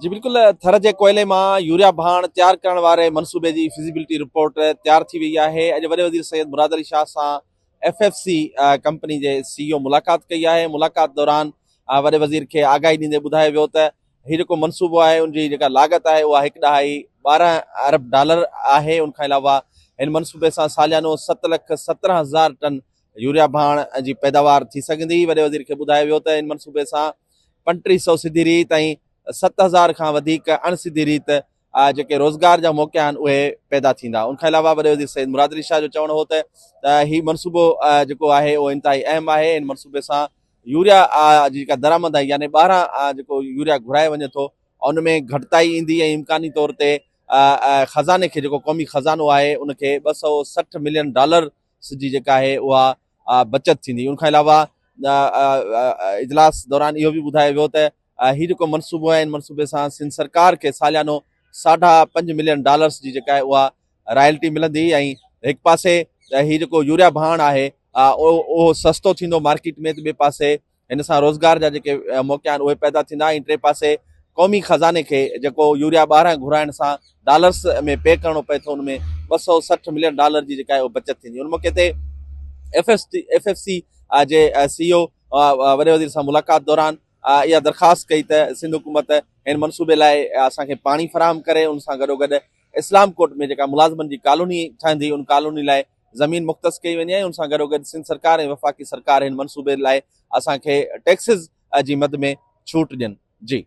जी बिल्कुल। थर जे कोयले मां यूरिया भाण तैयार करण वारे मनसूबे जी फिज़िबिलिटी रिपोर्ट तैयार थी वई आहे। अॼु वॾे वज़ीर सैयद मुराद अली शाह सां FFC कंपनी जे CEO मुलाक़ात कई आहे। मुलाक़ात दौरान वॾे वज़ीर खे आगाही ॾींदे ॿुधायो वियो त हीउ जेको मनसूबो आहे उनजी जेका लागत आहे उहा 1.12 अरब डॉलर आहे। उनखां अलावा हिन मनसूबे सां सालियानो 7,17,000 टन यूरिया भाण जी पैदावार थी सघंदी। वॾे वज़ीर खे ॿुधायो वियो त हिन मनसूबे सां 3500 सिधी रीत ऐं 7,000 खां वधीक अणसिधी रीत जेके रोज़गार जा मौक़ा आहिनि उहे पैदा थींदा। उनखां अलावा वॾे वज़ीर सैयद मुराद अली शाह जो चवणु हो त हीउ मनसूबो जेको आहे उहो इंतिहाई अहम आहे। हिन मनसूबे सां यूरिया जी जेका दरामद आहे यानी 12 जेको यूरिया घुराए वञे थो उन में घटिताई ईंदी ऐं इम्कानी तौर ते ख़ज़ाने खे जेको क़ौमी ख़ज़ानो आहे उनखे $260 मिलियन जी जेका आहे उहा बचत थींदी। उनखां अलावा इजलास दौरान इहो बि ॿुधायो वियो त हीउ जेको मनसूबो आहे इन मनसूबे सां सिंध सरकार खे सालियानो $5.5 मिलियन जी जेका आहे उहा रॉयल्टी मिलंदी ऐं हिकु पासे हीउ जेको यूरिया भाण आहे उहो सस्तो थींदो मार्केट में, त ॿिए पासे हिन सां रोज़गार जा जेके मौक़ा आहिनि उहे पैदा थींदा ऐं टे पासे क़ौमी ख़ज़ाने खे जेको यूरिया ॿाहिरां घुराइण सां डॉलर्स में पे करणो पए थो उनमें $260 मिलियन जी जेका आहे उहा बचत थींदी। उन मौक़े ते FFC जे CEO वॾे वज़ीर सां मुलाक़ात दौरान इहा दरख़्वास्त कई त सिंध हुकूमत हिन मनसूबे लाइ असांखे पाणी फराहम करे। उन सां गॾोगॾु इस्लाम कोट में जेका मुलाज़िमनि जी कॉलोनी ठहंदी उन कॉलोनी लाइ ज़मीन मुख़्तस कई वञे। उन सां गॾोगॾु सिंध सरकार ऐं वफ़ाक़ी सरकार हिन मनसूबे लाइ असांखे टैक्सिस जी मद में छूट ॾियनि। जी।